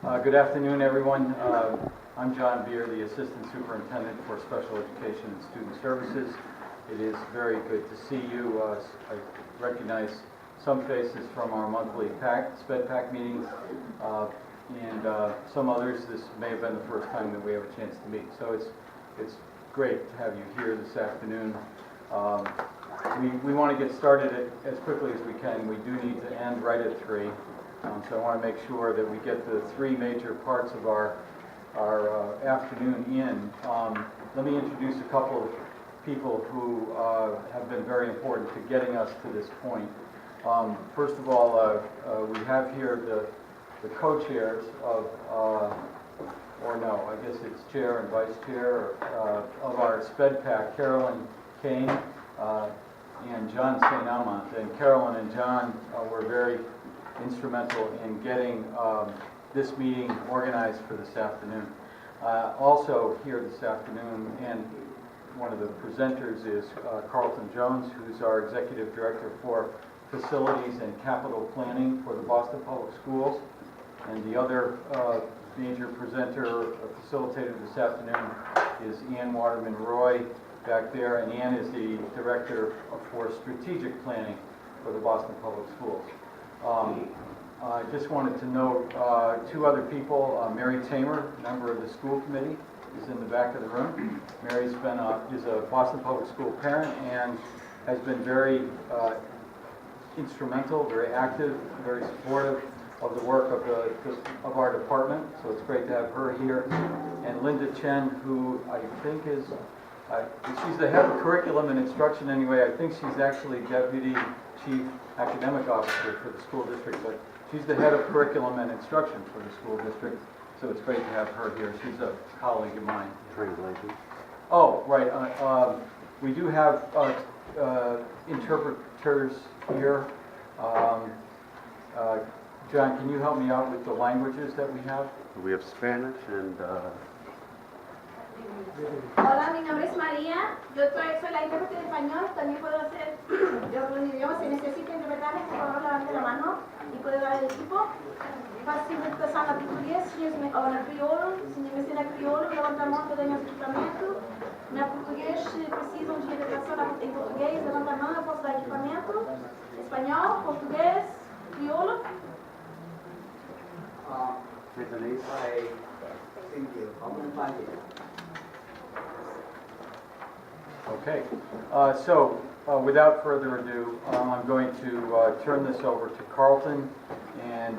Good afternoon, everyone. I'm John Beer, the Assistant Superintendent for Special Education and Student Services. It is very good to see you. I recognize some faces from our monthly SpedPac meetings, and some others. This may have been the first time that we have a chance to meet. So it's great to have you here this afternoon. We want to get started as quickly as we can. We do need to end right at 3. So I want to make sure that we get the 3 major parts of our afternoon in. Let me introduce a couple of people who have been very important to getting us to this point. First of all, we have here the co-chairs of, or no, I guess it's chair and vice chair of our SpedPac, Carolyn Kane and John St. Amant. And Carolyn and John were very instrumental in getting this meeting organized for this afternoon. Also here this afternoon, and one of the presenters is Carlton Jones, who's our Executive Director for Facilities and Capital Planning for the Boston Public Schools. And the other major presenter, facilitator this afternoon, is Ann Waterman-Roy back there. And Ann is the Director for Strategic Planning for the Boston Public Schools. I just wanted to note 2 other people. Mary Tamer, member of the school committee, is in the back of the room. Mary's been is a Boston Public School parent and has been very instrumental, very active, very supportive of the work of our department. So it's great to have her here. And Linda Chen, who I think is she's the head of curriculum and instruction anyway. I think she's actually Deputy Chief Academic Officer for the school district, but she's the head of curriculum and instruction for the school district. So it's great to have her here. She's a colleague of mine. Translation. Oh, right. We do have interpreters here. John, can you help me out with the languages that we have? We have Spanish and Hola, mi nombre es María. Yo soy la intérprete de español. También puedo hacer de otros idiomas. Si necesita interpretarles, por favor, levante la mano y puede dar el equipo. Facilmente passando a português, ou na crioulo. Se ninguém ensina crioulo, levanta a mão que eu tenho equipamento. Na português, se precisam de interpretação em português, levanta a mão, eu posso dar equipamento. Espanhol, português, crioulo. Cantonese. Okay, so without further ado, I'm going to turn this over to Carlton, and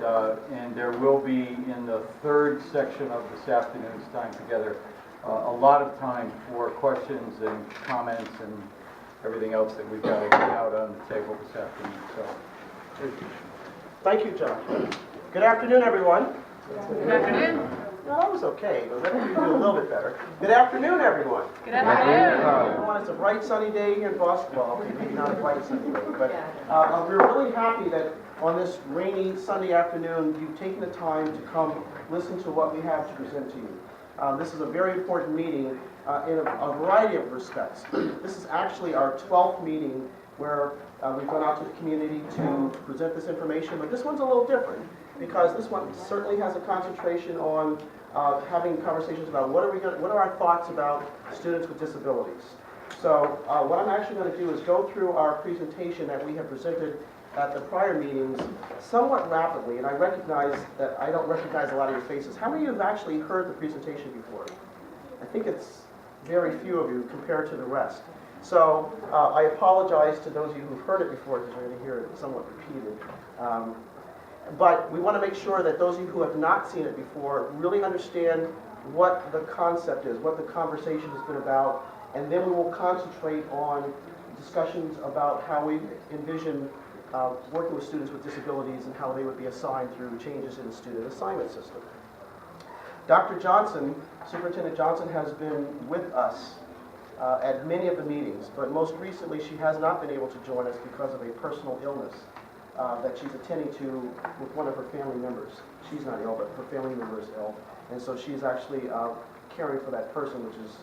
there will be, in the 3rd section of this afternoon's time together, a lot of time for questions and comments and everything else that we've got to get out on the table this afternoon. So, thank you, John. Good afternoon, everyone. Good afternoon. No, that was okay, but let me do a little bit better. Good afternoon, everyone. Good afternoon. Everyone, it's a bright sunny day here in Boston. Well, okay, maybe not a bright sunny day, but we're really happy that on this rainy Sunday afternoon, you've taken the time to come listen to what we have to present to you. This is a very important meeting in a variety of respects. This is actually our 12th meeting where we've gone out to the community to present this information, but this one's a little different because this one certainly has a concentration on having conversations about what are our thoughts about students with disabilities. So what I'm actually going to do is go through our presentation that we have presented at the prior meetings somewhat rapidly, and I recognize that I don't recognize a lot of your faces. How many of you have actually heard the presentation before? I think it's very few of you compared to the rest. So I apologize to those of you who've heard it before because you're going to hear it somewhat repeated. But we want to make sure that those of you who have not seen it before really understand what the concept is, what the conversation has been about, and then we will concentrate on discussions about how we envision working with students with disabilities and how they would be assigned through changes in the student assignment system. Dr. Johnson, Superintendent Johnson, has been with us at many of the meetings, but most recently she has not been able to join us because of a personal illness that she's attending to with one of her family members. She's not ill, but her family member is ill, and so she's actually caring for that person, which is,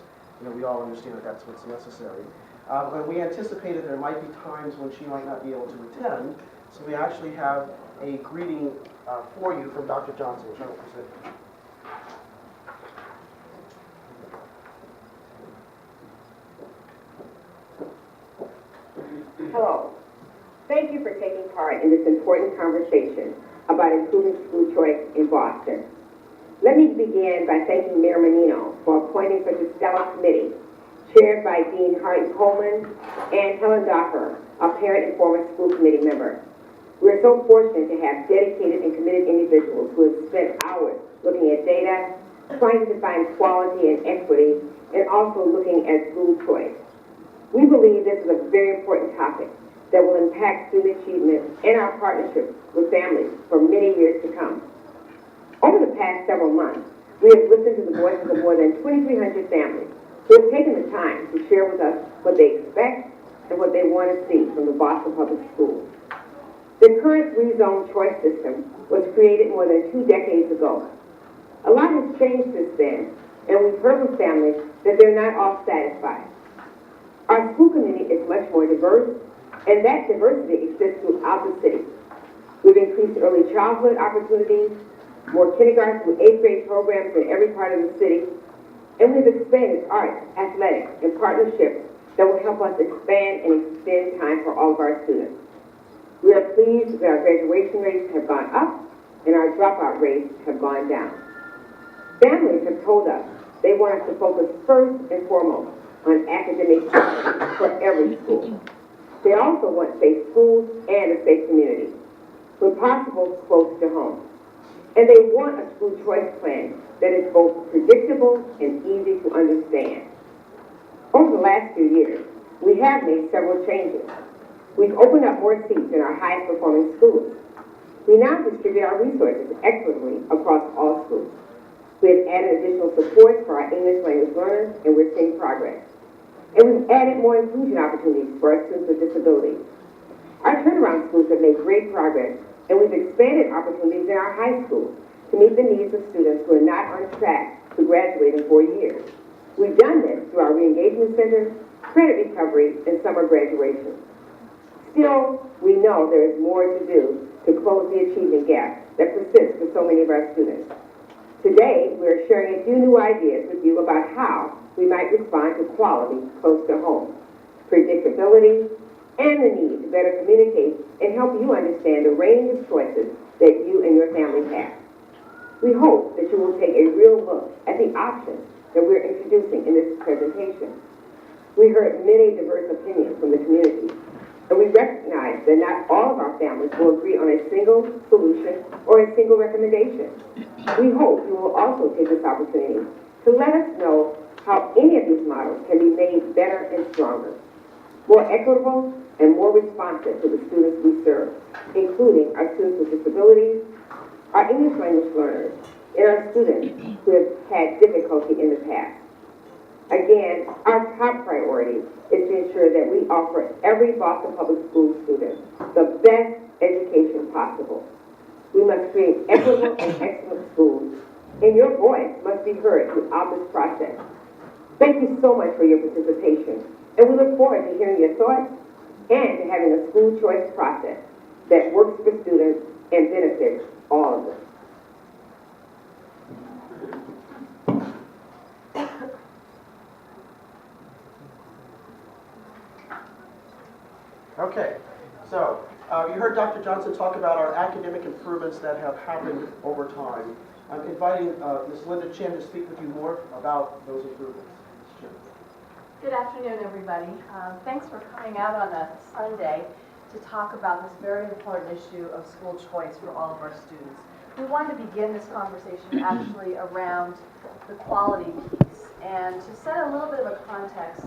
we all understand that that's what's necessary. And we anticipated there might be times when she might not be able to attend, So we actually have a greeting for you from Dr. Johnson, which I will present. Hello. Thank you for taking part in this important conversation about improving school choice in Boston. Let me begin by thanking Mayor Menino for appointing such a stellar committee, chaired by Dean Harton Coleman and Helen Docker, a parent and former school committee member. We are so fortunate to have dedicated and committed individuals who have spent hours looking at data, trying to define quality and equity, and also looking at school choice. We believe this is a very important topic that will impact student achievement and our partnership with families for many years to come. Over the past several months, we have listened to the voices of more than 2,300 families who have taken the time to share with us what they expect and what they want to see from the Boston Public Schools. The current three-zone choice system was created more than 2 decades ago. A lot has changed since then, and we've heard from families that they're not all satisfied. Our school community is much more diverse, and that diversity exists throughout the city. We've increased early childhood opportunities, more kindergarten through 8th grade programs in every part of the city, and we've expanded arts, athletics, and partnerships that will help us expand and extend time for all of our students. We are pleased that our graduation rates have gone up and our dropout rates have gone down. Families have told us they want us to focus first and foremost on academic excellence for every school. They also want safe schools and a safe community, when possible, close to home. And they want a school choice plan that is both predictable and easy to understand. Over the last few years, we have made several changes. We've opened up more seats in our highest performing schools. We now distribute our resources equitably across all schools. We have added additional supports for our English language learners, and we're seeing progress. And we've added more inclusion opportunities for our students with disabilities. Our turnaround schools have made great progress, and we've expanded opportunities in our high schools to meet the needs of students who are not on track to graduate in 4 years. We've done this through our re-engagement centers, credit recovery, and summer graduation. Still, we know there is more to do to close the achievement gap that persists for so many of our students. Today, we are sharing a few new ideas with you about how we might respond to quality close to home, predictability, and the need to better communicate and help you understand the range of choices that you and your family have. We hope that you will take a real look at the options that we're introducing in this presentation. We heard many diverse opinions from the community, and we recognize that not all of our families will agree on a single solution or a single recommendation. We hope you will also take this opportunity to let us know how any of these models can be made better and stronger, more equitable and more responsive to the students we serve, including our students with disabilities, our English language learners, and our students who have had difficulty in the past. Again, our top priority is to ensure that we offer every Boston Public School student the best education possible. We must create equitable and excellent schools, and your voice must be heard throughout this process. Thank you so much for your participation, and we look forward to hearing your thoughts and to having a school choice process that works for students and benefits all of them. Okay, so you heard Dr. Johnson talk about our academic improvements that have happened over time. I'm inviting Ms. Linda Chin to speak with you more about those improvements. Ms. Chin. Good afternoon, everybody. Thanks for coming out on a Sunday to talk about this very important issue of school choice for all of our students. We wanted to begin this conversation actually around the quality piece. And to set a little bit of a context,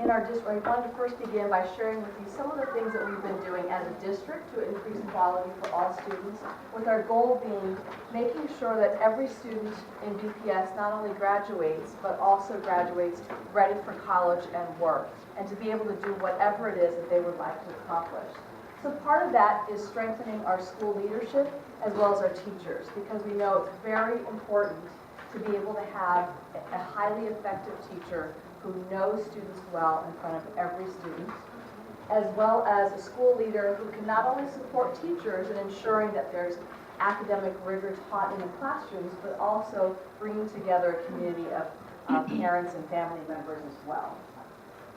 in our district, I wanted to first begin by sharing with you some of the things that we've been doing as a district to increase quality for all students, with our goal being making sure that every student in BPS not only graduates, but also graduates ready for college and work, and to be able to do whatever it is that they would like to accomplish. So part of that is strengthening our school leadership as well as our teachers, because we know it's very important to be able to have a highly effective teacher who knows students well in front of every student. as well as a school leader who can not only support teachers in ensuring that there's academic rigor taught in the classrooms, but also bringing together a community of parents and family members as well.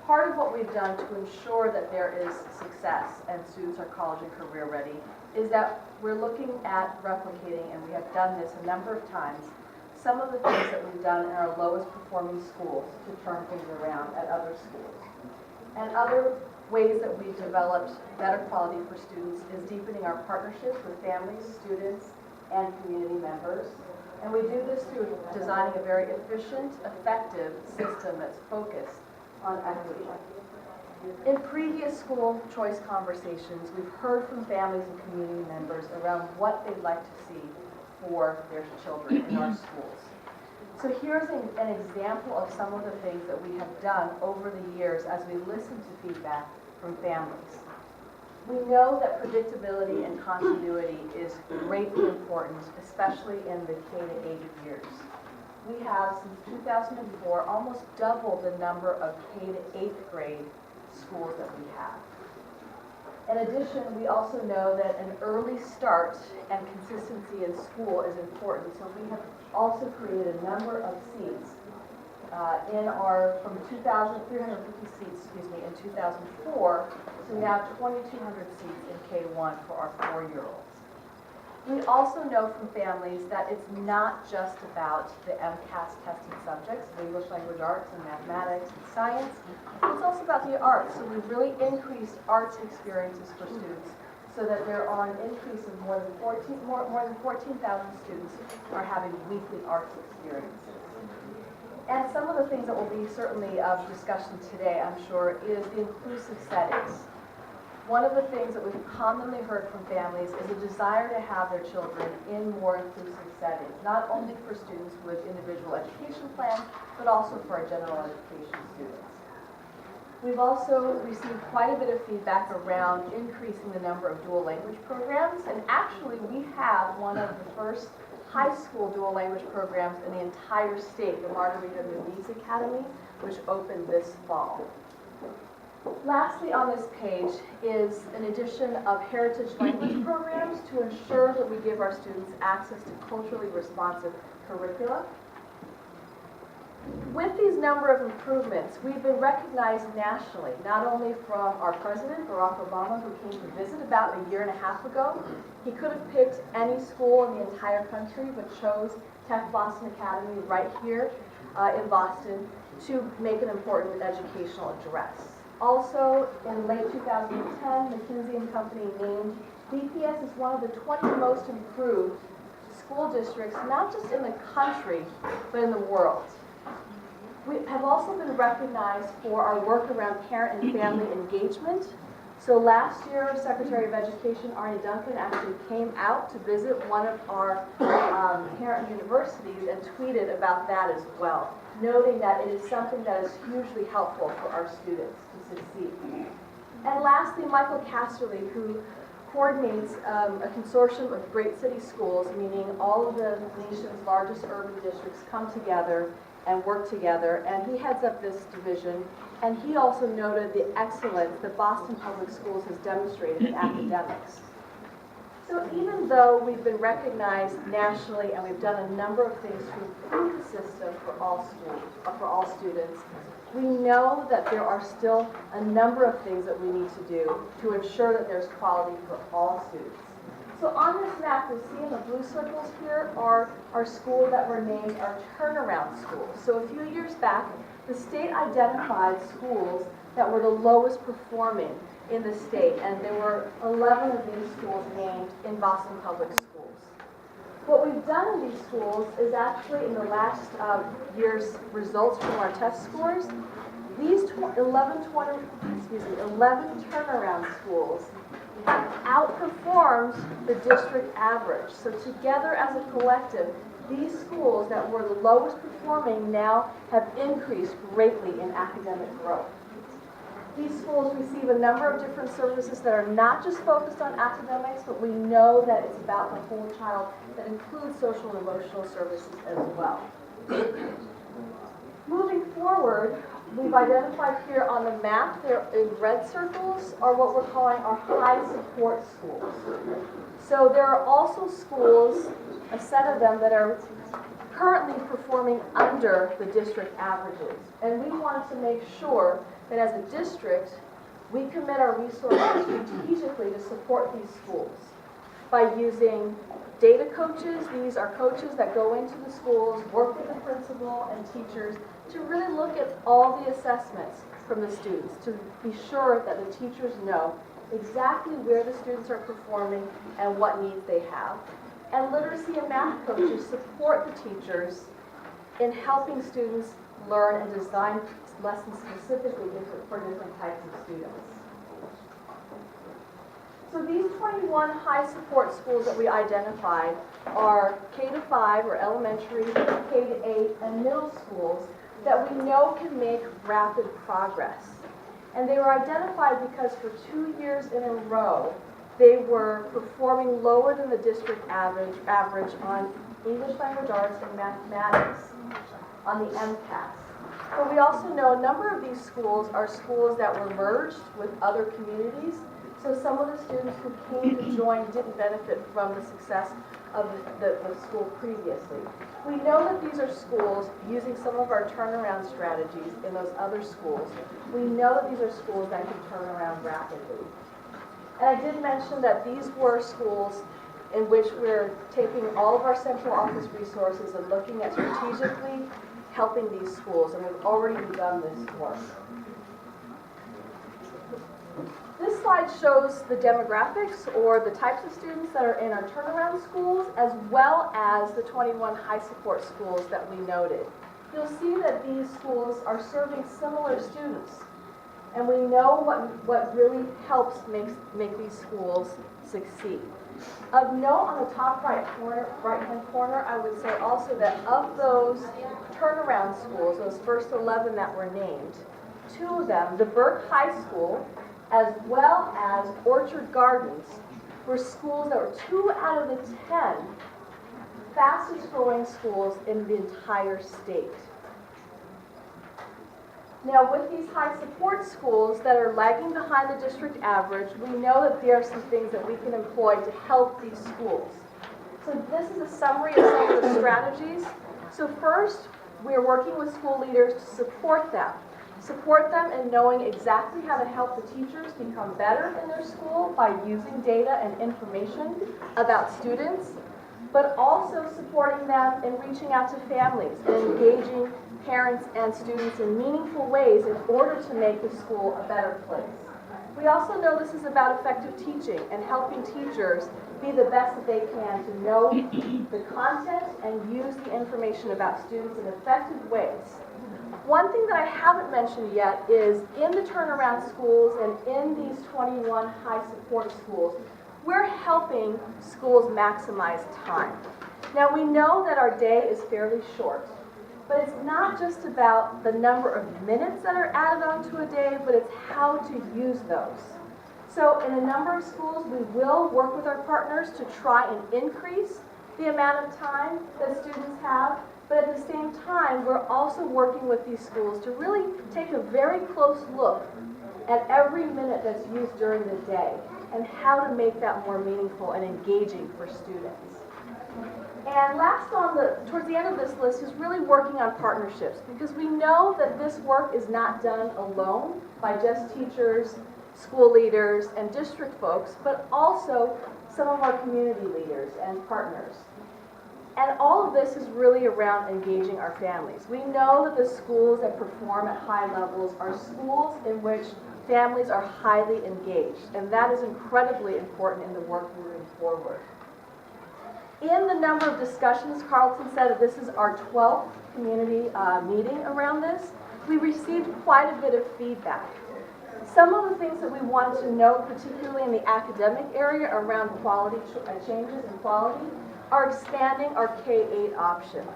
Part of what we've done to ensure that there is success and students are college and career ready is that we're looking at replicating, and we have done this a number of times, some of the things that we've done in our lowest performing schools to turn things around at other schools. And other ways that we've developed better quality for students is deepening our partnerships with families, students, and community members. And we do this through designing a very efficient, effective system that's focused on equity. In previous school choice conversations, we've heard from families and community members around what they'd like to see for their children in our schools. So here's an example of some of the things that we have done over the years as we listen to feedback from families. We know that predictability and continuity is greatly important, especially in the K-8 years. We have, since 2004, almost doubled the number of K-8 grade schools that we have. In addition, we also know that an early start and consistency in school is important, so we have also created a number of seats from 350 seats, in 2004 to now 2,200 seats in K-1 for our 4-year-olds. We also know from families that it's not just about the MCAS tested subjects, English language arts and mathematics and science. It's also about the arts. So we've really increased arts experiences for students so that there are an increase of more than 14,000 students are having weekly arts experiences. And some of the things that will be certainly of discussion today, I'm sure, is the inclusive settings. One of the things that we've commonly heard from families is a desire to have their children in more inclusive settings, not only for students with individual education plans, but also for our general education students. We've also received quite a bit of feedback around increasing the number of dual language programs, and actually we have one of the first high school dual language programs in the entire state, the Margarita Muniz Academy, which opened this fall. Lastly on this page is an addition of heritage language programs to ensure that we give our students access to culturally responsive curricula. With these number of improvements, we've been recognized nationally, not only from our president, Barack Obama, who came to visit about a year and a half ago. He could have picked any school in the entire country, but chose Tech Boston Academy right here in Boston to make an important educational address. Also, in late 2010, McKinsey & Company named DPS as one of the 20 most improved school districts, not just in the country, but in the world. We have also been recognized for our work around parent and family engagement. So last year, Secretary of Education Arne Duncan actually came out to visit one of our parent universities and tweeted about that as well, noting that it is something that is hugely helpful for our students to succeed. And lastly, Michael Casterly, who coordinates a consortium of great city schools, meaning all of the nation's largest urban districts come together and work together, and he heads up this division, and he also noted the excellence that Boston Public Schools has demonstrated in academics. So even though we've been recognized nationally and we've done a number of things to improve the system for all students, we know that there are still a number of things that we need to do to ensure that there's quality for all students. So on this map, you'll see in the blue circles here are our schools that were named our turnaround schools. So a few years back, the state identified schools that were the lowest performing in the state, and there were 11 of these schools named in Boston Public Schools. What we've done in these schools is actually in the last year's results from our test scores, these 11 turnaround schools have outperformed the district average. So together as a collective, these schools that were the lowest performing now have increased greatly in academic growth. These schools receive a number of different services that are not just focused on academics, but we know that it's about the whole child that includes social and emotional services as well. Moving forward, we've identified here on the map, they're in red circles, are what we're calling our high support schools. So there are also schools, a set of them, that are currently performing under the district averages. And we wanted to make sure that as a district, we commit our resources strategically to support these schools by using data coaches. These are coaches that go into the schools, work with the principal and teachers to really look at all the assessments from the students, to be sure that the teachers know exactly where the students are performing and what needs they have. And literacy and math coaches support the teachers in helping students learn and design lessons specifically for different types of students. So these 21 high support schools that we identified are K-5 or elementary, K-8, and middle schools that we know can make rapid progress. And they were identified because for 2 years in a row, they were performing lower than the district average on English language arts and mathematics on the MCAS. But we also know a number of these schools are schools that were merged with other communities. So some of the students who came to join didn't benefit from the success of the school previously. We know that these are schools using some of our turnaround strategies in those other schools. We know that these are schools that can turn around rapidly. And I did mention that these were schools in which we're taking all of our central office resources and looking at strategically helping these schools, and we've already begun this work. This slide shows the demographics or the types of students that are in our turnaround schools, as well as the 21 high support schools that we noted. You'll see that these schools are serving similar students, and we know what really helps make these schools succeed. Of note, on the top right-hand corner, I would say also that of those turnaround schools, those first 11 that were named, 2 of them, the Burke High School, as well as Orchard Gardens, were schools that were 2 out of the 10 fastest growing schools in the entire state. Now, with these high support schools that are lagging behind the district average, we know that there are some things that we can employ to help these schools. So this is a summary of some of the strategies. So first, we're working with school leaders to support them. Support them in knowing exactly how to help the teachers become better in their school by using data and information about students, but also supporting them in reaching out to families and engaging parents and students in meaningful ways in order to make the school a better place. We also know this is about effective teaching and helping teachers be the best that they can to know the content and use the information about students in effective ways. One thing that I haven't mentioned yet is in the turnaround schools and in these 21 high support schools, we're helping schools maximize time. Now we know that our day is fairly short, but it's not just about the number of minutes that are added onto a day, but it's how to use those. So in a number of schools, we will work with our partners to try and increase the amount of time that students have, but at the same time, we're also working with these schools to really take a very close look at every minute that's used during the day and how to make that more meaningful and engaging for students. And last towards the end of this list is really working on partnerships, because we know that this work is not done alone by just teachers, school leaders, and district folks, but also some of our community leaders and partners. And all of this is really around engaging our families. We know that the schools that perform at high levels are schools in which families are highly engaged, and that is incredibly important in the work moving forward. In the number of discussions, Carlton said that this is our 12th community meeting around this. We received quite a bit of feedback. Some of the things that we wanted to note, particularly in the academic area around quality changes in quality, are expanding our K-8 options.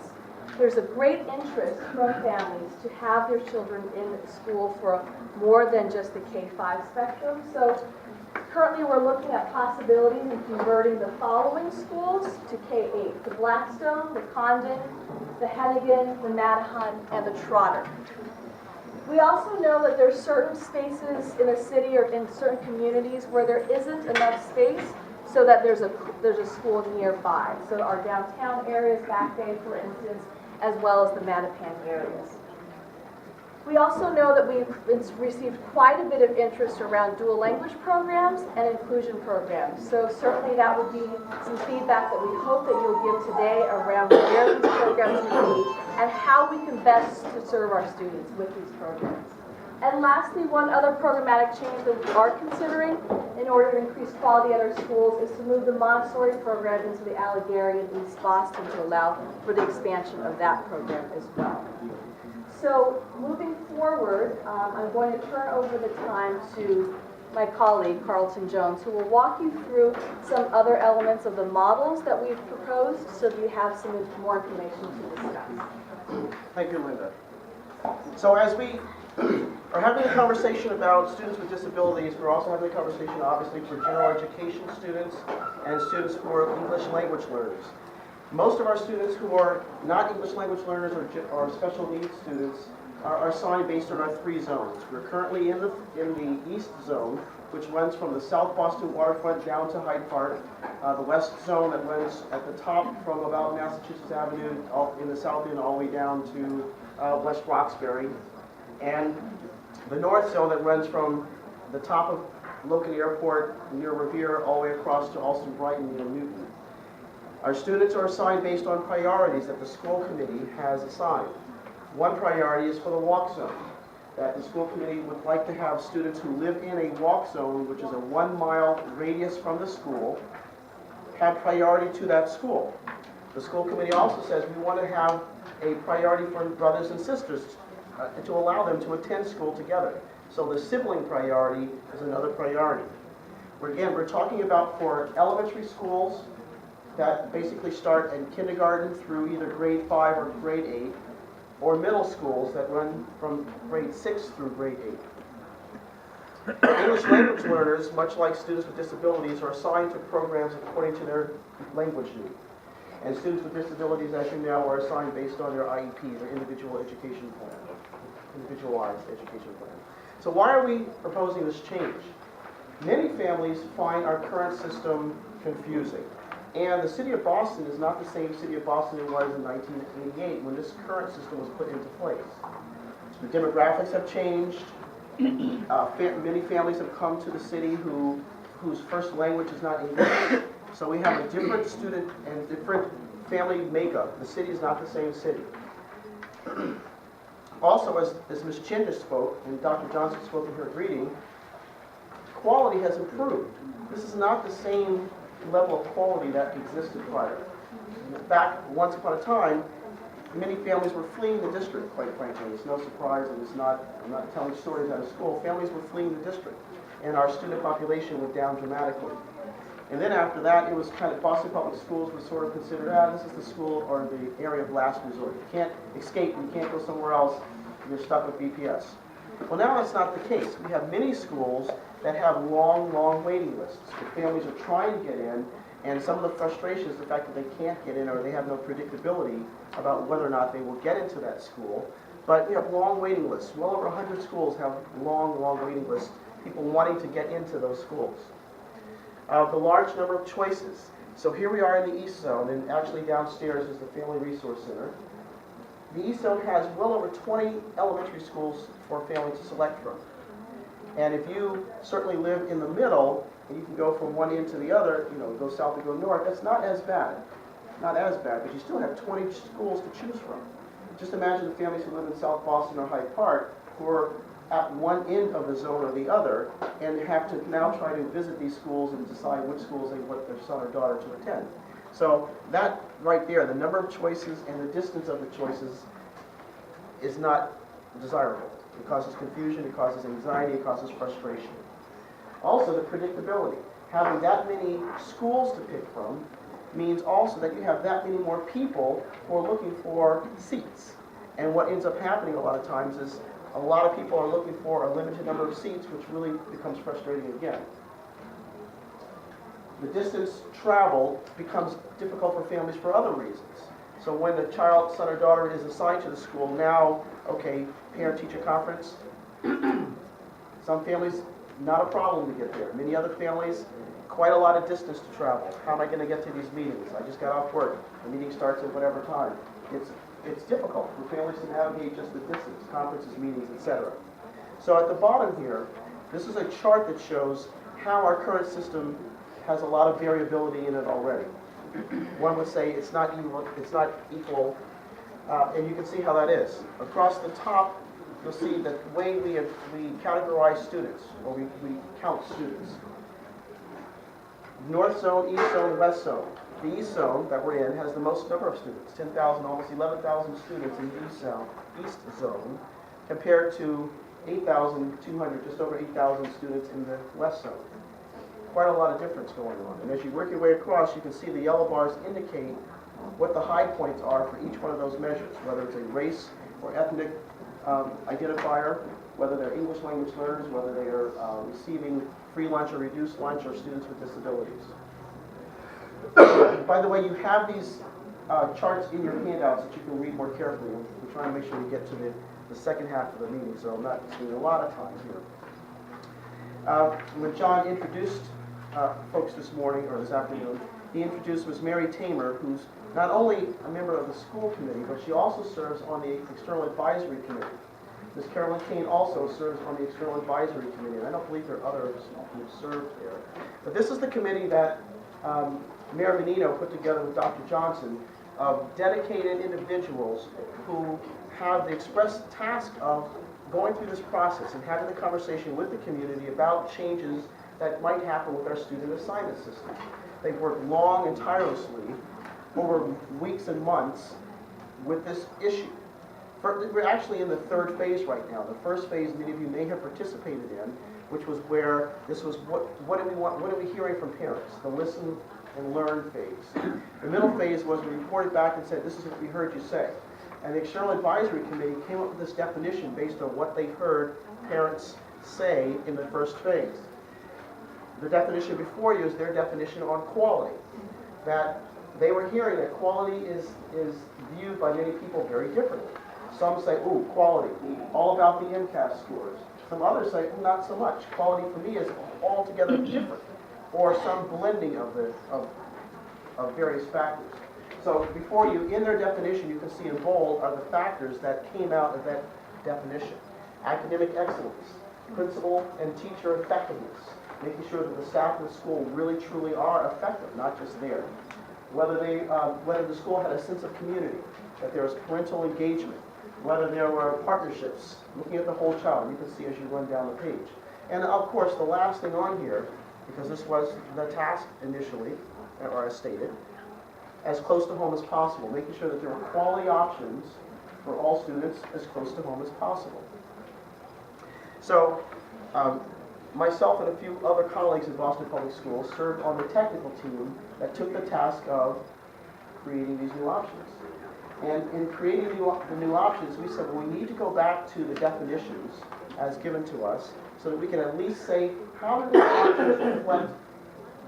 There's a great interest from families to have their children in school for more than just the K-5 spectrum. So currently we're looking at possibilities in converting the following schools to K-8: the Blackstone, the Condon, the Hennigan, the Madahan, and the Trotter. We also know that there's certain spaces in a city or in certain communities where there isn't enough space so that there's a school nearby. So our downtown areas, Back Bay, for instance, as well as the Mattapan areas. We also know that we've received quite a bit of interest around dual language programs and inclusion programs. So certainly that would be some feedback that we hope that you'll give today around where these programs would be and how we can best to serve our students with these programs. And lastly, one other programmatic change that we are considering in order to increase quality at our schools is to move the Montessori program into the Allegheny in East Boston to allow for the expansion of that program as well. So moving forward, I'm going to turn over the time to my colleague, Carlton Jones, who will walk you through some other elements of the models that we've proposed so that you have some more information to discuss. Thank you, Linda. So as we are having a conversation about students with disabilities, we're also having a conversation, obviously, for general education students and students who are English language learners. Most of our students who are not English language learners or special needs students are assigned based on our 3 zones. We're currently in the East Zone, which runs from the South Boston waterfront down to Hyde Park, the West Zone that runs at the top from about Massachusetts Avenue in the South End all the way down to West Roxbury, and the North Zone that runs from the top of Logan Airport near Revere all the way across to Alston Brighton near Newton. Our students are assigned based on priorities that the school committee has assigned. One priority is for the walk zone, that the school committee would like to have students who live in a walk zone, which is a 1-mile radius from the school, have priority to that school. The school committee also says we want to have a priority for brothers and sisters to allow them to attend school together. So the sibling priority is another priority. We're talking about for elementary schools that basically start in kindergarten through either grade 5 or grade 8, or middle schools that run from grade 6 through grade 8. English language learners, much like students with disabilities, are assigned to programs according to their language need. And students with disabilities, as you know, are assigned based on their IEP, their individual education plan, individualized education plan. So why are we proposing this change? Many families find our current system confusing. And the city of Boston is not the same city of Boston it was in 1988 when this current system was put into place. The demographics have changed. Many families have come to the city whose first language is not English. So we have a different student and different family makeup. The city is not the same city. Also, as Ms. Chin just spoke, and Dr. Johnson spoke in her greeting, quality has improved. This is not the same level of quality that existed prior. Back once upon a time, many families were fleeing the district, quite frankly. It's no surprise, and I'm not telling stories out of school. Families were fleeing the district, and our student population went down dramatically. And then after that, it was kind of Boston Public Schools was sort of considered, this is the school or the area of last resort. You can't escape, you can't go somewhere else, you're stuck with BPS. Well, now that's not the case. We have many schools that have long waiting lists. The families are trying to get in, and some of the frustration is the fact that they can't get in or they have no predictability about whether or not they will get into that school. But we have long waiting lists. Well over 100 schools have long waiting lists, people wanting to get into those schools. The large number of choices. So here we are in the East Zone, and actually downstairs is the Family Resource Center. The East Zone has well over 20 elementary schools for a family to select from. And if you certainly live in the middle, and you can go from one end to the other, go south or go north, that's not as bad. Not as bad, but you still have 20 schools to choose from. Just imagine the families who live in South Boston or Hyde Park who are at one end of the zone or the other and have to now try to visit these schools and decide which schools they want their son or daughter to attend. So that right there, the number of choices and the distance of the choices is not desirable. It causes confusion, it causes anxiety, it causes frustration. Also, the predictability. Having that many schools to pick from means also that you have that many more people who are looking for seats. And what ends up happening a lot of times is a lot of people are looking for a limited number of seats, which really becomes frustrating again. The distance traveled becomes difficult for families for other reasons. So when the child, son or daughter is assigned to the school, now, okay, parent-teacher conference. Some families, not a problem to get there. Many other families, quite a lot of distance to travel. How am I going to get to these meetings? I just got off work. The meeting starts at whatever time. It's difficult for families to navigate just the distance, conferences, meetings, etc. So at the bottom here, this is a chart that shows how our current system has a lot of variability in it already. One would say it's not equal, and you can see how that is. Across the top, you'll see that the way we categorize students, or we count students. North zone, east zone, west zone. The east zone that we're in has the most number of students, 10,000, almost 11,000 students in the east zone, compared to 8,200, just over 8,000 students in the west zone. Quite a lot of difference going on. And as you work your way across, you can see the yellow bars indicate what the high points are for each one of those measures, whether it's a race or ethnic identifier, whether they're English language learners, whether they are receiving free lunch or reduced lunch, or students with disabilities. By the way, you have these charts in your handouts that you can read more carefully. We're trying to make sure we get to the second half of the meeting, so I'm not spending a lot of time here. When John introduced folks this morning, or this afternoon, he introduced Ms. Mary Tamer, who's not only a member of the school committee, but she also serves on the External Advisory Committee. Ms. Carolyn Kane also serves on the External Advisory Committee, and I don't believe there are others who've served there. But this is the committee that Mayor Menino put together with Dr. Johnson, of dedicated individuals who have the express task of going through this process and having the conversation with the community about changes that might happen with our student assignment system. They've worked long and tirelessly over weeks and months with this issue. We're actually in the third phase right now. The first phase many of you may have participated in, which was where this was what do we want, what are we hearing from parents, the listen and learn phase. The middle phase was we reported back and said, this is what we heard you say. And the External Advisory Committee came up with this definition based on what they heard parents say in the first phase. The definition before you is their definition on quality. That they were hearing that quality is viewed by many people very differently. Some say, ooh, quality, all about the MCAS scores. Some others say, not so much. Quality for me is altogether different. Or some blending of various factors. So before you, in their definition, you can see in bold are the factors that came out of that definition. Academic excellence, principal and teacher effectiveness, making sure that the staff in the school really truly are effective, not just there. Whether the school had a sense of community, that there was parental engagement, whether there were partnerships, looking at the whole child, you can see as you run down the page. And of course, the last thing on here, because this was the task initially, or as stated, as close to home as possible, making sure that there were quality options for all students as close to home as possible. So, myself and a few other colleagues in Boston Public Schools served on the technical team that took the task of creating these new options. And in creating the new options, we said, well, we need to go back to the definitions as given to us so that we can at least say, how do the options reflect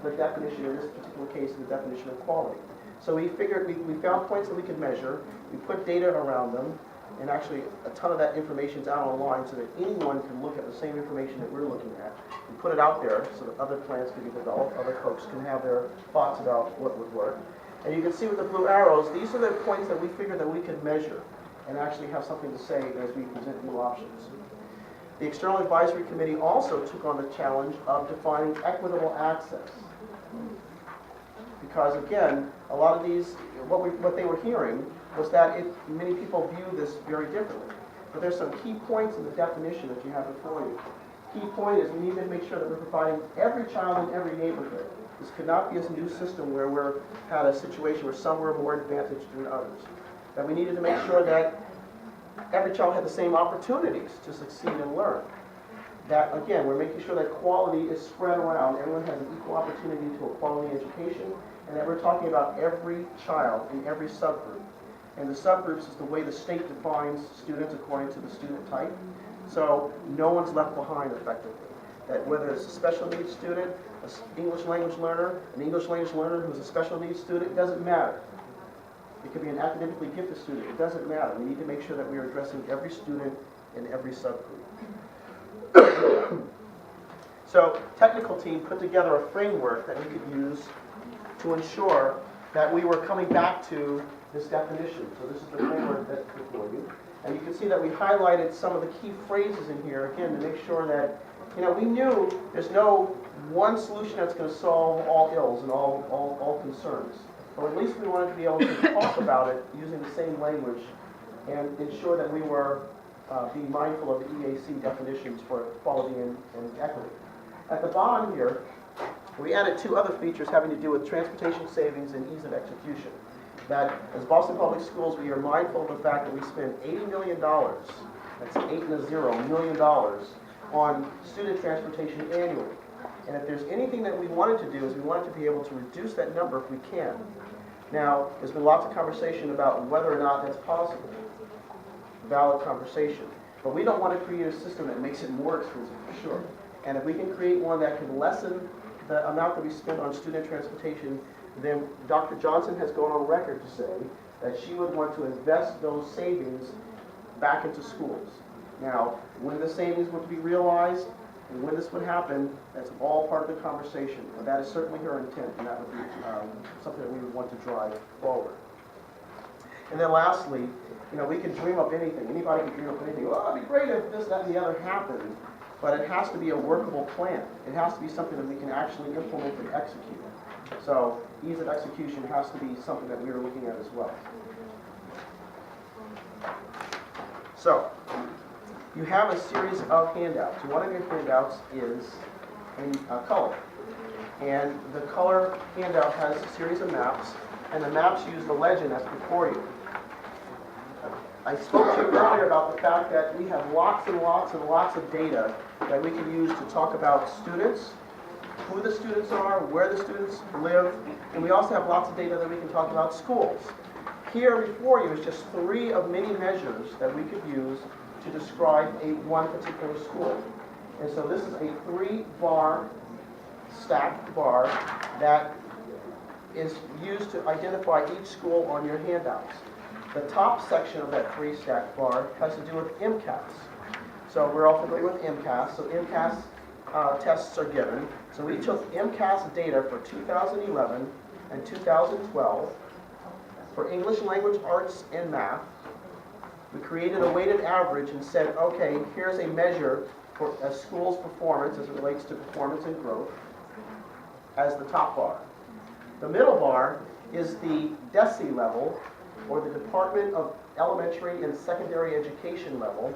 the definition, in this particular case, the definition of quality? So we figured, we found points that we could measure, we put data around them, and actually a ton of that information is out online so that anyone can look at the same information that we're looking at. We put it out there so that other plans can be developed, other folks can have their thoughts about what would work. And you can see with the blue arrows, these are the points that we figured that we could measure and actually have something to say as we present new options. The External Advisory Committee also took on the challenge of defining equitable access. Because again, a lot of these, what they were hearing was that many people view this very differently. But there's some key points in the definition that you have before you. Key point is we need to make sure that we're providing every child in every neighborhood. This could not be a new system where we're had a situation where some were more advantaged than others. That we needed to make sure that every child had the same opportunities to succeed and learn. That, again, we're making sure that quality is spread around. Everyone has an equal opportunity to a quality education, and that we're talking about every child in every subgroup. And the subgroups is the way the state defines students according to the student type. So no one's left behind effectively. That whether it's a special needs student, an English language learner who's a special needs student, it doesn't matter. It could be an academically gifted student. It doesn't matter. We need to make sure that we are addressing every student in every subgroup. So, technical team put together a framework that we could use to ensure that we were coming back to this definition. So this is the framework that's before you. And you can see that we highlighted some of the key phrases in here, again, to make sure that, we knew there's no one solution that's going to solve all ills and all concerns. But at least we wanted to be able to talk about it using the same language and ensure that we were being mindful of the EAC definitions for equality and equity. At the bottom here, we added two other features having to do with transportation savings and ease of execution. That as Boston Public Schools, we are mindful of the fact that we spend $80 million, that's 8 and a 0, million dollars, on student transportation annually. And if there's anything that we wanted to do is we wanted to be able to reduce that number if we can. Now, there's been lots of conversation about whether or not that's possible. Valid conversation. But we don't want to create a system that makes it more expensive, for sure. And if we can create one that can lessen the amount that we spend on student transportation, then Dr. Johnson has gone on record to say that she would want to invest those savings back into schools. Now, when the savings would be realized and when this would happen, that's all part of the conversation. But that is certainly her intent, and that would be something that we would want to drive forward. And then lastly, we can dream up anything. Anybody can dream up anything. Well, it'd be great if this, that, and the other happened. But it has to be a workable plan. It has to be something that we can actually implement and execute. So ease of execution has to be something that we are looking at as well. So you have a series of handouts. One of your handouts is in color. And the color handout has a series of maps, and the maps use the legend that's before you. I spoke to you earlier about the fact that we have lots and lots and lots of data that we can use to talk about students, who the students are, where the students live, and we also have lots of data that we can talk about schools. Here before you is just 3 of many measures that we could use to describe one particular school. And so this is a 3-bar, stacked bar that is used to identify each school on your handouts. The top section of that 3-stack bar has to do with MCAS. So we're all familiar with MCAS. So MCAS tests are given. So we took MCAS data for 2011 and 2012 for English language arts and math. We created a weighted average and said, okay, here's a measure for a school's performance as it relates to performance and growth as the top bar. The middle bar is the DESE level, or the Department of Elementary and Secondary Education level,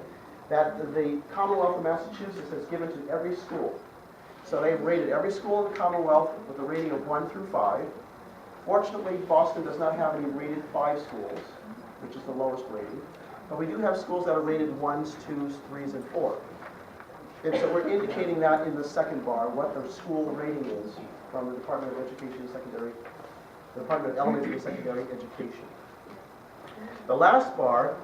that the Commonwealth of Massachusetts has given to every school. So they've rated every school in the Commonwealth with a rating of 1 through 5. Fortunately, Boston does not have any rated 5 schools, which is the lowest rating. But we do have schools that are rated 1s, 2s, 3s, and 4. And so we're indicating that in the second bar, what the school rating is from the Department of Education and Secondary, the Department of Elementary and Secondary Education. The last bar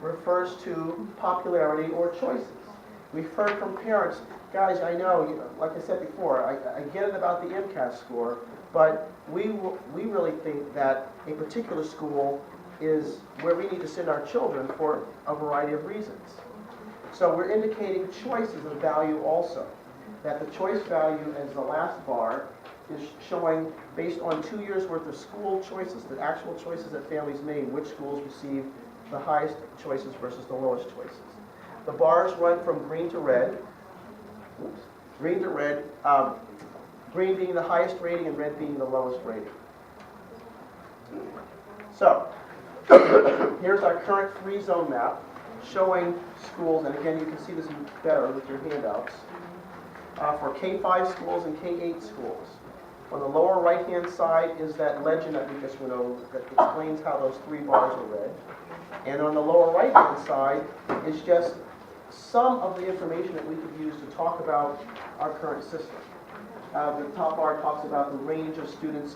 refers to popularity or choices. We've heard from parents, guys, I know, like I said before, I get it about the MCAS score, but we really think that a particular school is where we need to send our children for a variety of reasons. So we're indicating choices of value also. That the choice value as the last bar is showing, based on 2 years worth of school choices, the actual choices that families made, which schools receive the highest choices versus the lowest choices. The bars run from green to red. Oops. Green to red, green being the highest rating and red being the lowest rating. So, here's our current 3-zone map showing schools, and again you can see this better with your handouts, for K-5 schools and K-8 schools. On the lower right-hand side is that legend that we just went over that explains how those 3 bars are read. And on the lower right-hand side is just some of the information that we could use to talk about our current system. The top bar talks about the range of students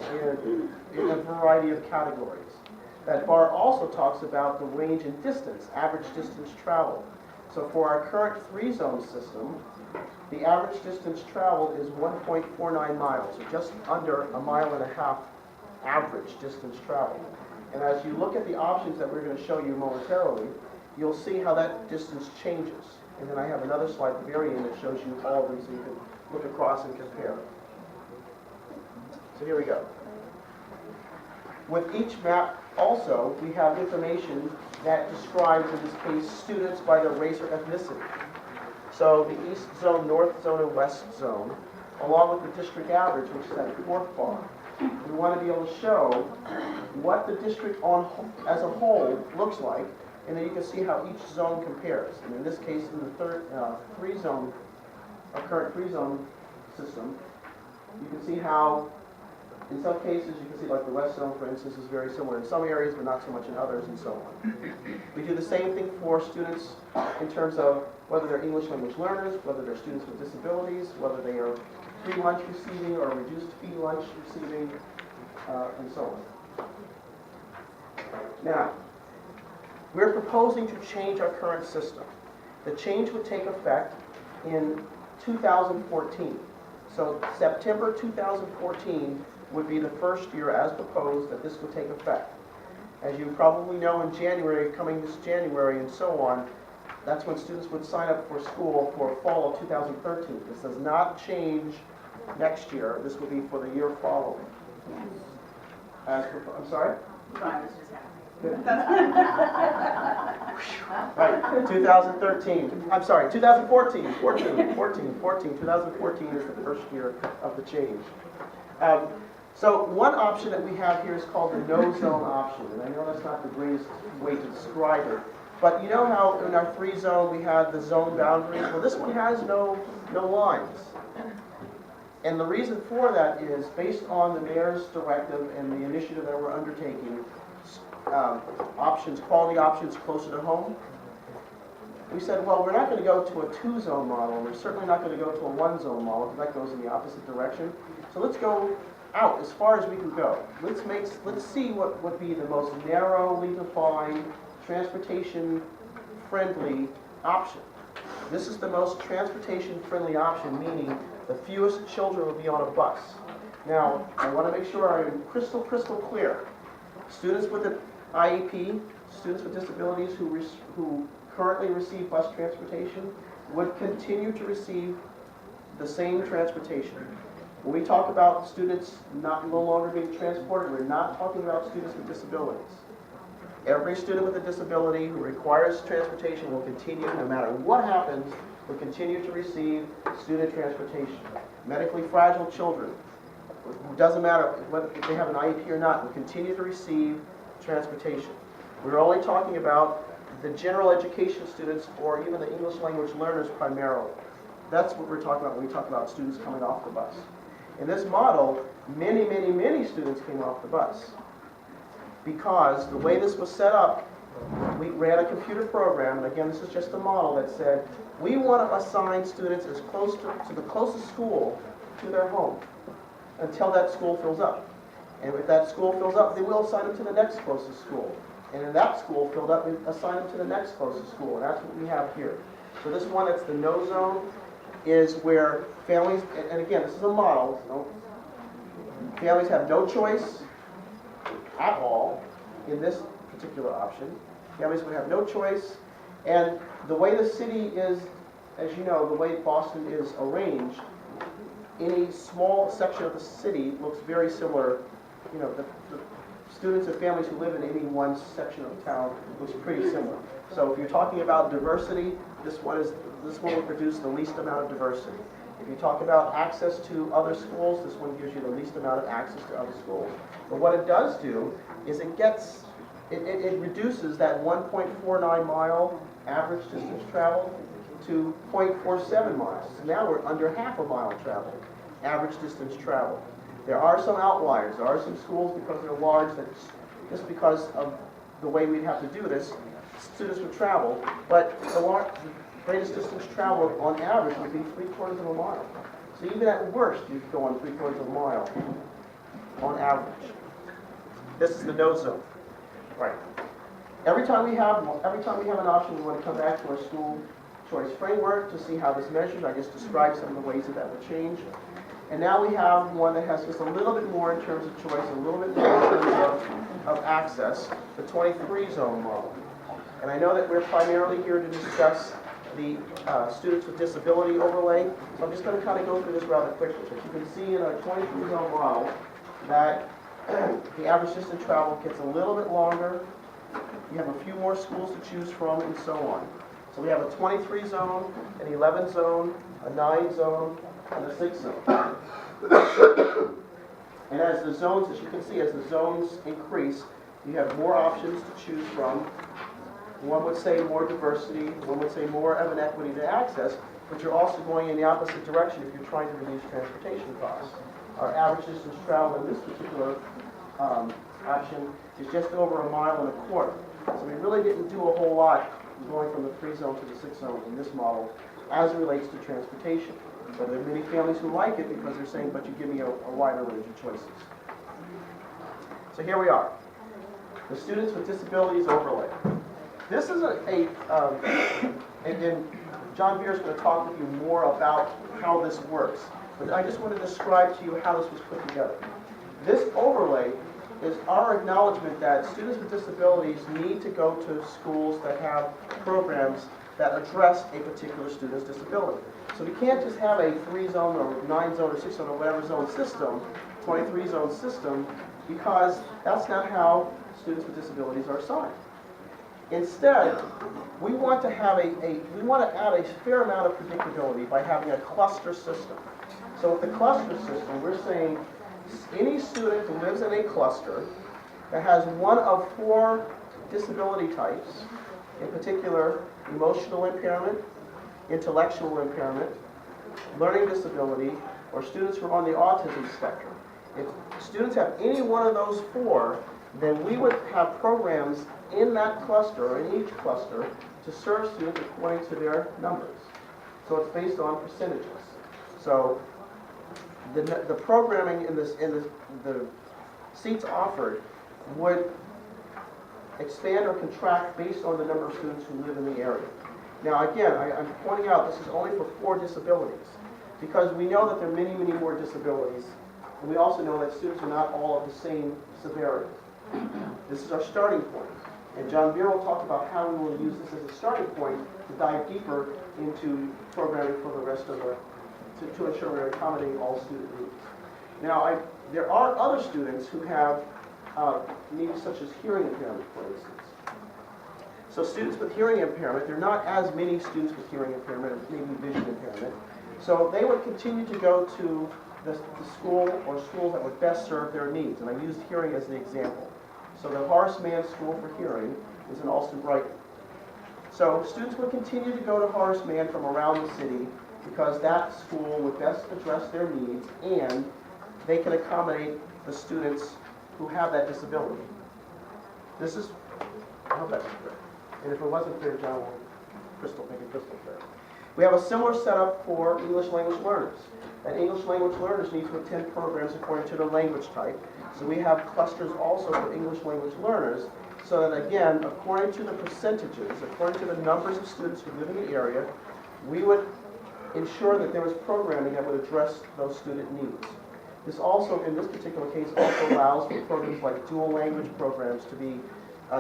in a variety of categories. That bar also talks about the range in distance, average distance traveled. So for our current 3-zone system, the average distance traveled is 1.49 miles, or just under 1.5 miles average distance traveled. And as you look at the options that we're going to show you momentarily, you'll see how that distance changes. And then I have another slide at the very end that shows you all of them so you can look across and compare. So here we go. With each map also, we have information that describes, in this case, students by their race or ethnicity. So the East Zone, North Zone, and West Zone, along with the district average, which is that fourth bar. We want to be able to show what the district as a whole looks like, and then you can see how each zone compares. And in this case, in the current three-zone system, you can see how, in some cases, you can see like the West Zone, for instance, is very similar in some areas, but not so much in others, and so on. We do the same thing for students in terms of whether they're English language learners, whether they're students with disabilities, whether they are free lunch receiving or reduced fee lunch receiving, and so on. Now, we're proposing to change our current system. The change would take effect in 2014. So September 2014 would be the first year, as proposed, that this would take effect. As you probably know, in January, coming this January and so on, that's when students would sign up for school for fall of 2013. This does not change next year. This will be for the year following. I'm sorry? Right, 2013. I'm sorry, 2014. 2014 is the first year of the change. So one option that we have here is called the no-zone option, and I know that's not the greatest way to describe it, but you know how in our three-zone we had the zone boundaries? Well, this one has no lines. And the reason for that is based on the mayor's directive and the initiative that we're undertaking, quality options closer to home. We said, well, we're not going to go to a two-zone model, and we're certainly not going to go to a one-zone model, because that goes in the opposite direction. So let's go out as far as we can go. Let's see what would be the most narrowly defined, transportation-friendly option. This is the most transportation-friendly option, meaning the fewest children will be on a bus. Now, I want to make sure I'm crystal clear. Students with an IEP, students with disabilities who currently receive bus transportation would continue to receive the same transportation. When we talk about students no longer being transported, we're not talking about students with disabilities. Every student with a disability who requires transportation will continue, no matter what happens, will continue to receive student transportation. Medically fragile children, it doesn't matter whether if they have an IEP or not, will continue to receive transportation. We're only talking about the general education students or even the English language learners primarily. That's what we're talking about when we talk about students coming off the bus. In this model, many students came off the bus because the way this was set up, we ran a computer program, and again, this is just a model that said, we want to assign students as close to the closest school to their home until that school fills up. And if that school fills up, then we'll assign them to the next closest school. And if that school filled up, we assign them to the next closest school. And that's what we have here. So this one that's the no zone is where families, and again, this is a model, so families have no choice at all in this particular option. Families would have no choice. And the way the city is, as you know, the way Boston is arranged, any small section of the city looks very similar. You know, the students and families who live in any one section of town looks pretty similar. So if you're talking about diversity, this one will produce the least amount of diversity. If you talk about access to other schools, this one gives you the least amount of access to other schools. But what it does do is it reduces that 1.49 mile average distance traveled to 0.47 miles. So now we're under half a mile traveled, average distance traveled. There are some outliers. There are some schools, because they're large, that just because of the way we'd have to do this, students would travel, but the greatest distance traveled on average would be 3/4 of a mile. So even at worst, you could go on 3/4 of a mile on average. This is the no zone. Right. Every time we have an option, we want to come back to our school choice framework to see how this measures. I just described some of the ways that would change. And now we have one that has just a little bit more in terms of choice, a little bit more in terms of access, the 23 zone model. And I know that we're primarily here to discuss the students with disability overlay, so I'm just going to kind of go through this rather quickly. But you can see in a 23 zone model that the average distance travel gets a little bit longer. You have a few more schools to choose from, and so on. So we have a 23 zone, an 11 zone, a 9 zone, and a 6 zone. And as the zones, as you can see, as the zones increase, you have more options to choose from. One would say more diversity, one would say more of an equity to access, but you're also going in the opposite direction if you're trying to reduce transportation costs. Our average distance travel in this particular option is just over 1.25 miles. So we really didn't do a whole lot going from the 3 zone to the 6 zone in this model as it relates to transportation. But there are many families who like it because they're saying, but you give me a wider range of choices. So here we are, the Students with Disabilities overlay. This is and John Beer is going to talk with you more about how this works. But I just want to describe to you how this was put together. This overlay is our acknowledgement that students with disabilities need to go to schools that have programs that address a particular student's disability. So we can't just have a 3 zone or 9 zone or 6 zone or whatever zone system, 23 zone system, because that's not how students with disabilities are assigned. Instead, we want to have we want to add a fair amount of predictability by having a cluster system. So with the cluster system, we're saying any student who lives in a cluster that has one of 4 disability types, in particular emotional impairment, intellectual impairment, learning disability, or students who are on the autism spectrum. If students have any one of those 4, then we would have programs in that cluster, or in each cluster, to serve students according to their numbers. So it's based on percentages. So the programming in the seats offered would expand or contract based on the number of students who live in the area. Now again, I'm pointing out this is only for 4 disabilities, because we know that there are many, many more disabilities, and we also know that students are not all of the same severity. This is our starting point, and John Beer will talk about how we will use this as a starting point to dive deeper into programming for the rest of to ensure we're accommodating all student needs. Now, there are other students who have needs such as hearing impairment, for instance. So students with hearing impairment, there are not as many students with hearing impairment as maybe vision impairment. So they would continue to go to the school or schools that would best serve their needs. And I used hearing as the example. So the Horace Mann School for Hearing is in Alston-Brighton. So students would continue to go to Horace Mann from around the city because that school would best address their needs and they can accommodate the students who have that disability. This is, I hope that's clear. And if it wasn't clear, John will make it crystal clear. We have a similar setup for English language learners. And English language learners need to attend programs according to their language type. So we have clusters also for English language learners, so that again, according to the percentages, according to the numbers of students who live in the area, we would ensure that there was programming that would address those student needs. This also, in this particular case, also allows for programs like dual language programs to be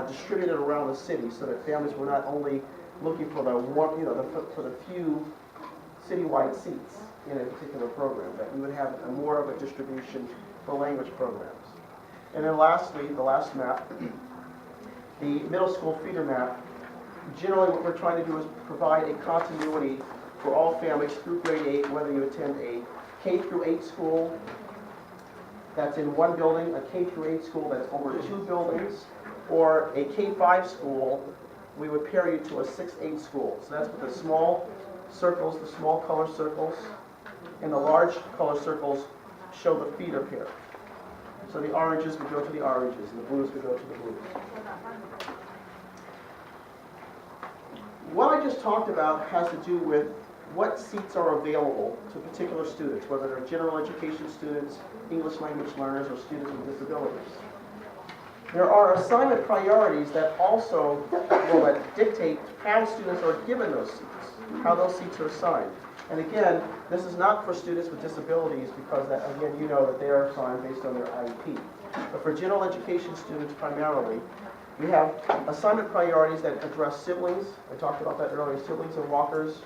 distributed around the city, so that families were not only looking for the one, for the few citywide seats in a particular program, that we would have more of a distribution for language programs. And then lastly, the last map, the middle school feeder map. Generally what we're trying to do is provide a continuity for all families through grade 8, whether you attend a K through 8 school that's in one building, a K through 8 school that's over 2 buildings, or a K-5 school. We would pair you to a 6-8 school. So that's with the small circles, the small color circles, and the large color circles show the feeder pair. So the oranges would go to the oranges, and the blues would go to the blues. What I just talked about has to do with what seats are available to particular students, whether they're general education students, English language learners, or students with disabilities. There are assignment priorities that also will dictate how students are given those seats, how those seats are assigned. And again, this is not for students with disabilities because that, again, you know that they are assigned based on their IEP. But for general education students primarily, we have assignment priorities that address siblings. I talked about that earlier, siblings and walkers.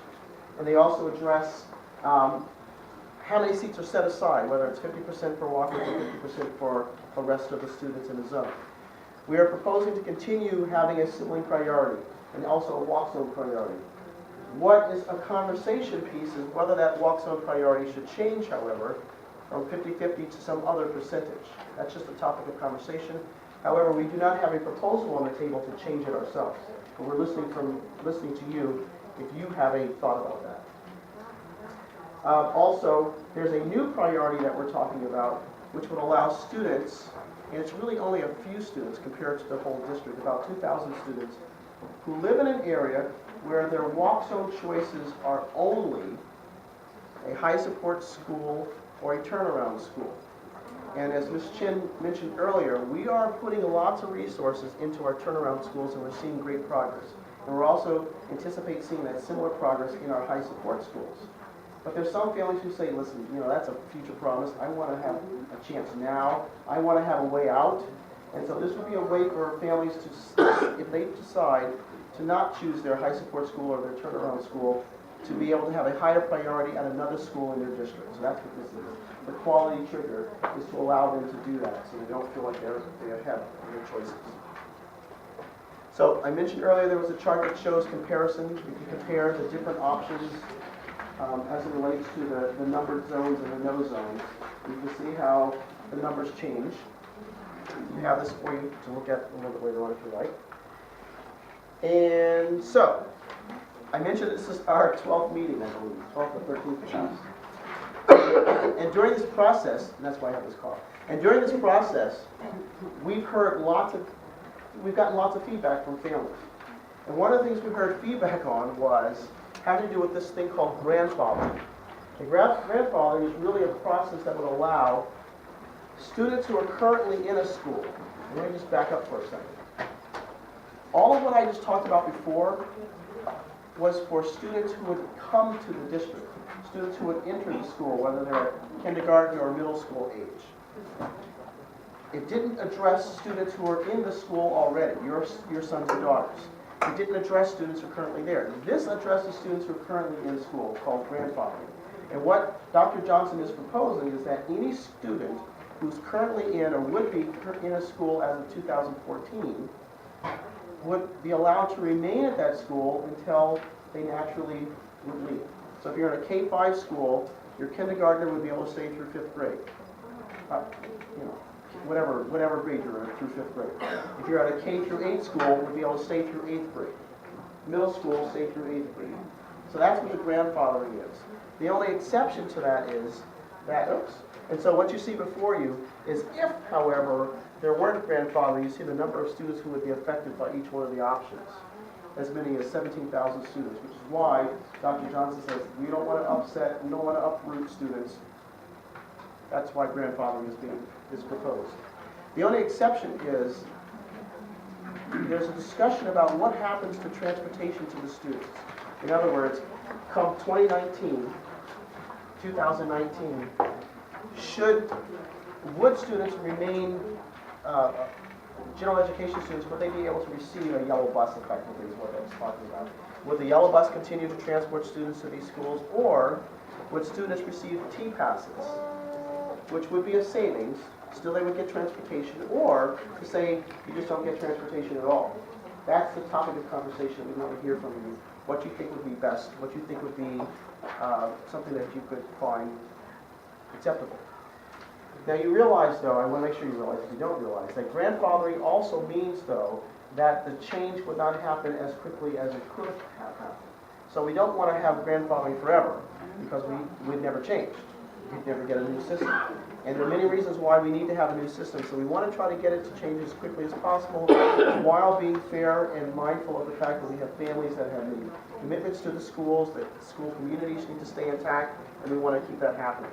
And they also address how many seats are set aside, whether it's 50% for walkers or 50% for the rest of the students in the zone. We are proposing to continue having a sibling priority and also a walk zone priority. What is a conversation piece is whether that walk zone priority should change, however, from 50-50 to some other percentage. That's just a topic of conversation. However, we do not have a proposal on the table to change it ourselves. But we're listening to you if you have a thought about that. Also, there's a new priority that we're talking about, which would allow students, and it's really only a few students compared to the whole district, about 2,000 students, who live in an area where their walk zone choices are only a high support school or a turnaround school. And as Ms. Chin mentioned earlier, we are putting lots of resources into our turnaround schools and we're seeing great progress. And we're also anticipate seeing that similar progress in our high support schools. But there's some families who say, listen, you know, that's a future promise. I want to have a chance now. I want to have a way out. And so this would be a way for families to, if they decide to not choose their high support school or their turnaround school, to be able to have a higher priority at another school in their district. So that's what this is. The quality trigger is to allow them to do that so they don't feel like they're ahead of their choices. So I mentioned earlier there was a chart that shows comparison. If you compare the different options as it relates to the numbered zones and the no zones, you can see how the numbers change. We have this for you to look at a little bit later on if you like. And so, I mentioned this is our 12th meeting, I believe, 12th or 13th perhaps. And during this process, and that's why I have this call, and during this process, we've gotten lots of feedback from families. And one of the things we heard feedback on was having to do with this thing called grandfathering. And grandfathering is really a process that would allow students who are currently in a school, and let me just back up for a second. All of what I just talked about before was for students who would come to the district, students who would enter the school, whether they're kindergarten or middle school age. It didn't address students who are in the school already, your sons and daughters. It didn't address students who are currently there. This addresses students who are currently in school, called grandfathering. And what Dr. Johnson is proposing is that any student who's currently in or would be in a school as of 2014 would be allowed to remain at that school until they naturally would leave. So if you're in a K-5 school, your kindergartner would be able to stay through 5th grade. Whatever grade you're in through 5th grade. If you're at a K through 8 school, would be able to stay through 8th grade. Middle school, stay through 8th grade. So that's what the grandfathering is. The only exception to that is that, and so what you see before you is if, however, there weren't grandfathering, you see the number of students who would be affected by each one of the options. As many as 17,000 students, which is why Dr. Johnson says we don't want to uproot students. That's why grandfathering is proposed. The only exception is there's a discussion about what happens to transportation to the students. In other words, come 2019, would students remain, general education students, would they be able to receive a yellow bus effectively is what I was talking about. Would the yellow bus continue to transport students to these schools, or would students receive T-passes, which would be a savings, still they would get transportation, or to say you just don't get transportation at all. That's the topic of conversation. We want to hear from you, what you think would be best, what you think would be something that you could find acceptable. Now you realize, though, I want to make sure you realize, if you don't realize, that grandfathering also means, though, that the change would not happen as quickly as it could have happened. So we don't want to have grandfathering forever, because we'd never change. We'd never get a new system. And there are many reasons why we need to have a new system, so we want to try to get it to change as quickly as possible, while being fair and mindful of the fact that we have families that have made commitments to the schools, that the school communities need to stay intact, and we want to keep that happening.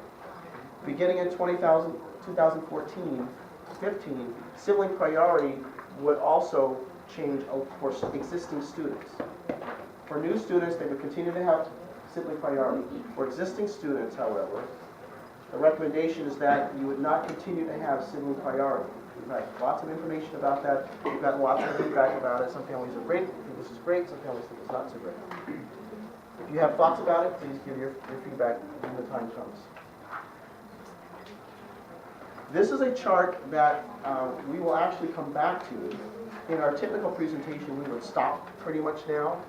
Beginning in 2014, 15, sibling priority would also change for existing students. For new students, they would continue to have simply priority. For existing students, however, the recommendation is that you would not continue to have simply priority. We've had lots of information about that. We've got lots of feedback about it. Some families are great, think this is great. Some families think it's not so great. If you have thoughts about it, please give your feedback when the time comes. This is a chart that we will actually come back to. In our typical presentation, we would stop pretty much now,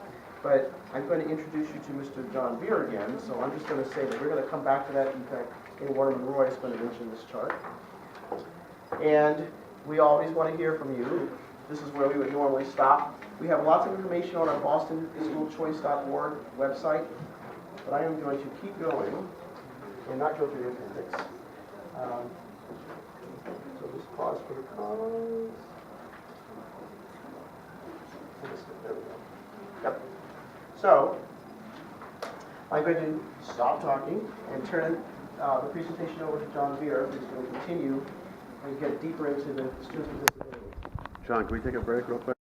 but I'm going to introduce you to Mr. John Beer again, so I'm just going to say that we're going to come back to that. In fact, Warden Roy is going to mention this chart. And we always want to hear from you. This is where we would normally stop. We have lots of information on our bostonschoolchoice.org website, but I am going to keep going and not go through the appendix. So just pause for the comments. There we go. Yep. So I'm going to stop talking and turn the presentation over to John Beer, who's going to continue and get deeper into the students with disabilities. John, can we take a break real quick?